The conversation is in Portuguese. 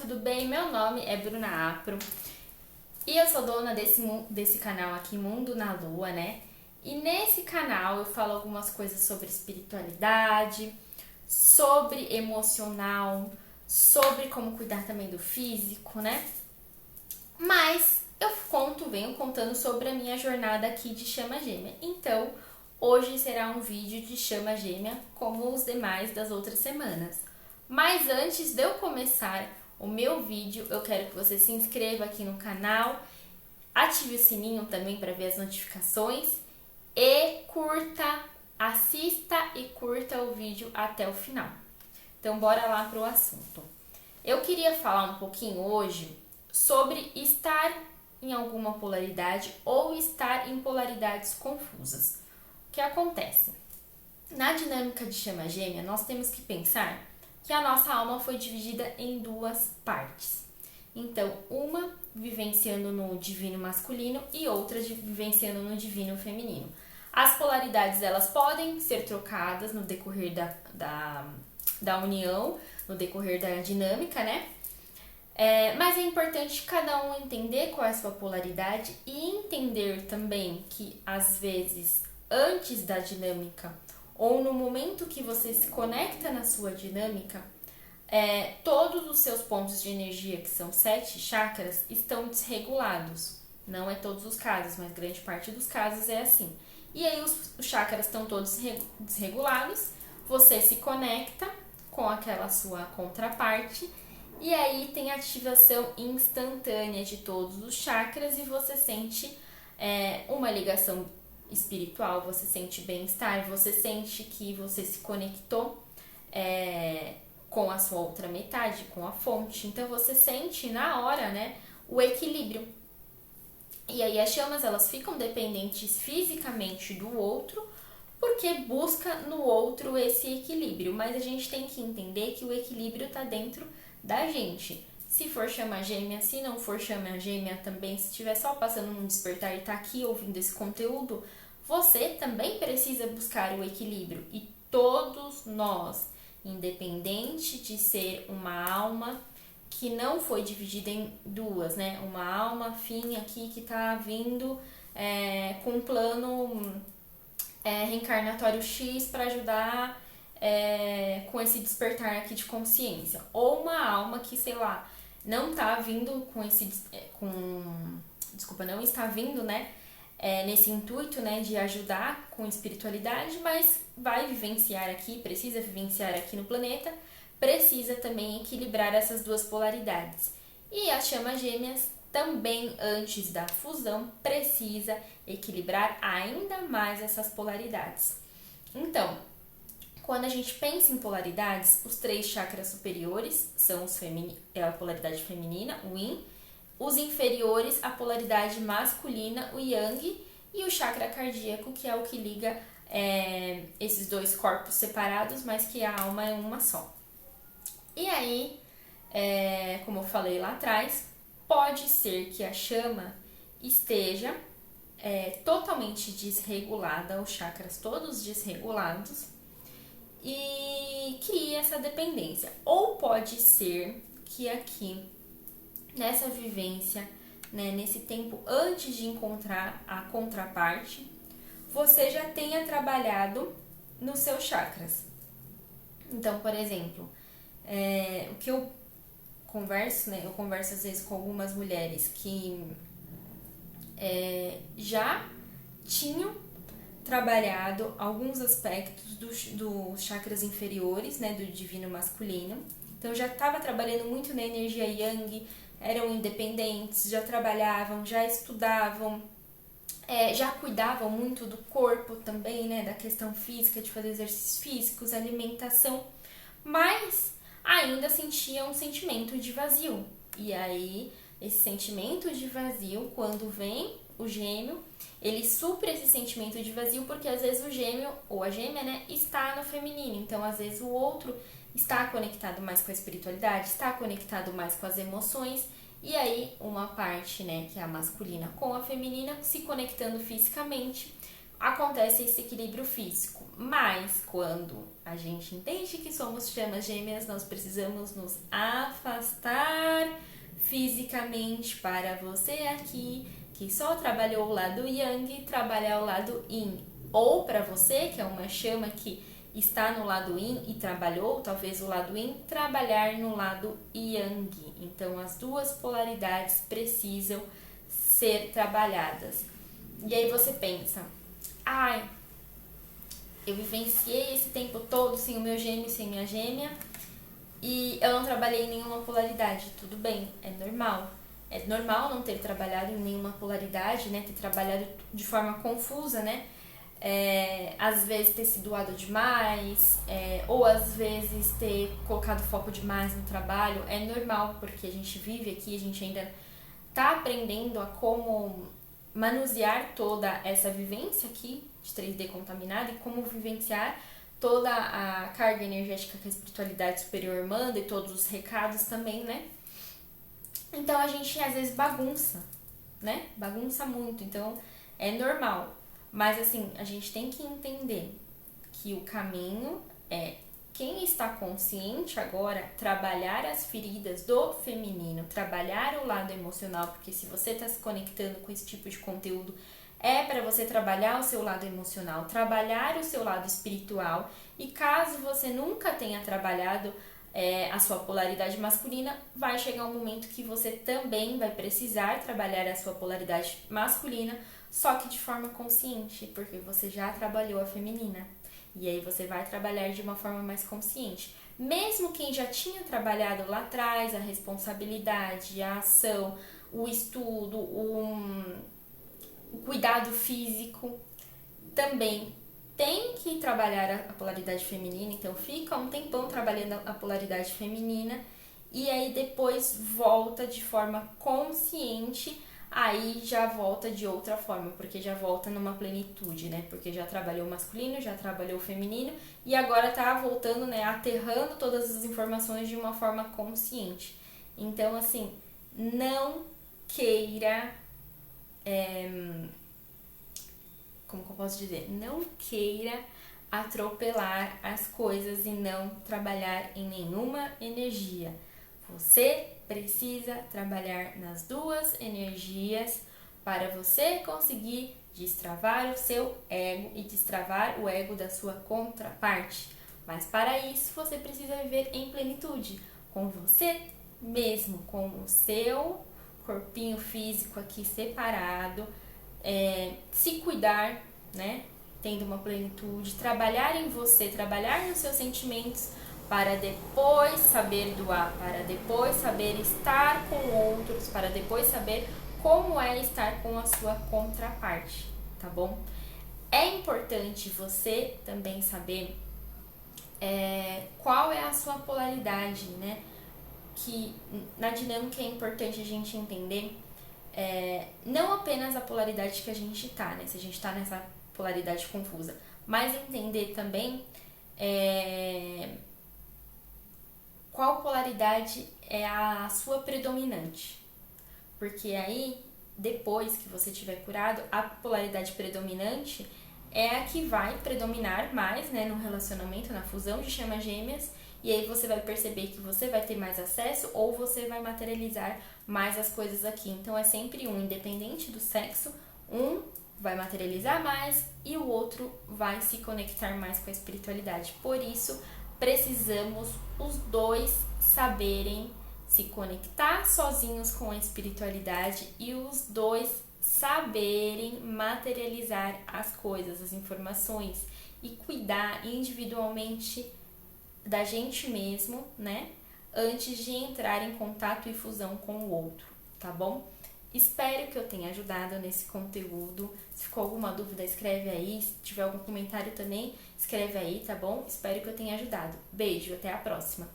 tudo bem? Meu nome é Bruna Apro e eu sou dona desse canal aqui, Mundo na Lua, né? E nesse canal eu falo algumas coisas sobre espiritualidade, sobre emocional, sobre como cuidar também do físico, né? Mas eu venho contando sobre a minha jornada aqui de chama gêmea. Então, hoje será um vídeo de chama gêmea, como os demais das outras semanas. Mas antes de eu começar o meu vídeo, eu quero que você se inscreva aqui no canal, ative o sininho também para ver as notificações e assista e curta o vídeo até o final. Então, bora lá para o assunto. Eu queria falar um pouquinho hoje sobre estar em alguma polaridade ou estar em polaridades confusas. O que acontece? Na dinâmica de chama gêmea, nós temos que pensar que a nossa alma foi dividida em duas partes. Então, uma vivenciando no divino masculino e outra vivenciando no divino feminino. As polaridades, elas podem ser trocadas no decorrer da união, no decorrer da dinâmica, né? Mas é importante cada um entender qual é a sua polaridade e entender também que, às vezes, antes da dinâmica ou no momento que você se conecta na sua dinâmica, todos os seus pontos de energia, que são 7 chakras, estão desregulados. Não é todos os casos, mas grande parte dos casos é assim. E aí os chakras estão todos desregulados, você se conecta com aquela sua contraparte e aí tem ativação instantânea de todos os chakras e você sente uma ligação espiritual, você sente bem-estar, você sente que você se conectou com a sua outra metade, com a fonte. Então você sente na hora, né, o equilíbrio. E aí as chamas, elas ficam dependentes fisicamente do outro, porque busca no outro esse equilíbrio. Mas a gente tem que entender que o equilíbrio está dentro da gente. Se for chama gêmea, se não for chama gêmea também, se estiver só passando num despertar e tá aqui ouvindo esse conteúdo, você também precisa buscar o equilíbrio. E todos nós, independente de ser uma alma que não foi dividida em duas, né? Uma alma afim aqui que tá vindo com um plano reencarnatório X para ajudar com esse despertar aqui de consciência. Ou uma alma que, sei lá, não tá vindo não está vindo, né? Nesse intuito, né, de ajudar com espiritualidade, mas vai vivenciar aqui, precisa vivenciar aqui no planeta, precisa também equilibrar essas duas polaridades. E as chamas gêmeas também, antes da fusão, precisa equilibrar ainda mais essas polaridades. Então, quando a gente pensa em polaridades, os 3 chakras superiores são a polaridade feminina, o Yin, os inferiores, a polaridade masculina, o Yang, e o chakra cardíaco, que é o que liga esses dois corpos separados, mas que a alma é uma só. E aí, como eu falei lá atrás, pode ser que a chama esteja totalmente desregulada, os chakras todos desregulados, e cria essa dependência. Ou pode ser que aqui, nessa vivência, né, nesse tempo antes de encontrar a contraparte, você já tenha trabalhado nos seus chakras. Então, por exemplo, o que eu converso, né? Eu converso às vezes com algumas mulheres que já tinham trabalhado alguns aspectos dos chakras inferiores, né, do divino masculino. Então já estava trabalhando muito na energia yang, eram independentes, já trabalhavam, já estudavam, já cuidavam muito do corpo também, né, da questão física, de fazer exercícios físicos, alimentação, mas ainda sentiam um sentimento de vazio. E aí, esse sentimento de vazio, quando vem o gêmeo, ele supre esse sentimento de vazio, porque às vezes o gêmeo ou a gêmea, né, está no feminino. Então, às vezes o outro está conectado mais com a espiritualidade, está conectado mais com as emoções, e aí uma parte, né, que é a masculina com a feminina, se conectando fisicamente, acontece esse equilíbrio físico. Mas quando A gente entende que somos chamas gêmeas, nós precisamos nos afastar fisicamente para você aqui, que só trabalhou o lado Yang, trabalhar o lado Yin. Ou para você, que é uma chama que está no lado Yin e trabalhou, talvez o lado Yin, trabalhar no lado Yang. Então, as duas polaridades precisam ser trabalhadas. E aí você pensa, ai, eu vivenciei esse tempo todo sem o meu gêmeo, sem minha gêmea, e eu não trabalhei em nenhuma polaridade. Tudo bem, é normal. É normal não ter trabalhado em nenhuma polaridade, né? Ter trabalhado de forma confusa, né? Às vezes ter se doado demais, ou às vezes ter colocado foco demais no trabalho. É normal, porque a gente vive aqui, a gente ainda tá aprendendo a como manusear toda essa vivência aqui de 3D contaminada e como vivenciar toda a carga energética que a espiritualidade superior manda e todos os recados também, né? Então a gente às vezes bagunça, né? Bagunça muito, então é normal. Mas assim, a gente tem que entender que o caminho é quem está consciente agora, trabalhar as feridas do feminino, trabalhar o lado emocional, porque se você está se conectando com esse tipo de conteúdo, é para você trabalhar o seu lado emocional, trabalhar o seu lado espiritual. E caso você nunca tenha trabalhado a sua polaridade masculina, vai chegar um momento que você também vai precisar trabalhar a sua polaridade masculina, só que de forma consciente, porque você já trabalhou a feminina. E aí você vai trabalhar de uma forma mais consciente. Mesmo quem já tinha trabalhado lá atrás, a responsabilidade, a ação, o estudo, o cuidado físico, também tem que trabalhar a polaridade feminina. Então fica um tempão trabalhando a polaridade feminina e aí depois volta de forma consciente. Aí já volta de outra forma, porque já volta numa plenitude, né? Porque já trabalhou o masculino, já trabalhou o feminino e agora tá voltando, né? Aterrando todas as informações de uma forma consciente. Então, assim, não queira... como que eu posso dizer? Não queira atropelar as coisas e não trabalhar em nenhuma energia. Você precisa trabalhar nas duas energias para você conseguir destravar o seu ego e destravar o ego da sua contraparte. Mas para isso você precisa viver em plenitude com você mesmo, com o seu corpinho físico aqui separado, se cuidar, né? Tendo uma plenitude, trabalhar em você, trabalhar nos seus sentimentos, para depois saber doar, para depois saber estar com outros, para depois saber como é estar com a sua contraparte, tá bom? É importante você também saber qual é a sua polaridade, né? Que na dinâmica é importante a gente entender não apenas a polaridade que a gente tá, né? Se a gente tá nessa polaridade confusa, mas entender também qual polaridade é a sua predominante. Porque aí, depois que você tiver curado, a polaridade predominante é a que vai predominar mais, né, no relacionamento, na fusão de chamas gêmeas, e aí você vai perceber que você vai ter mais acesso ou você vai materializar mais as coisas aqui. Então é sempre independente do sexo, um vai materializar mais e o outro vai se conectar mais com a espiritualidade. Por isso, precisamos os dois saberem se conectar sozinhos com a espiritualidade e os dois saberem materializar as coisas, as informações e cuidar individualmente da gente mesmo, né? Antes de entrar em contato e fusão com o outro, tá bom? Espero que eu tenha ajudado nesse conteúdo. Se ficou alguma dúvida, escreve aí. Se tiver algum comentário também, escreve aí, tá bom? Espero que eu tenha ajudado. Beijo, até a próxima!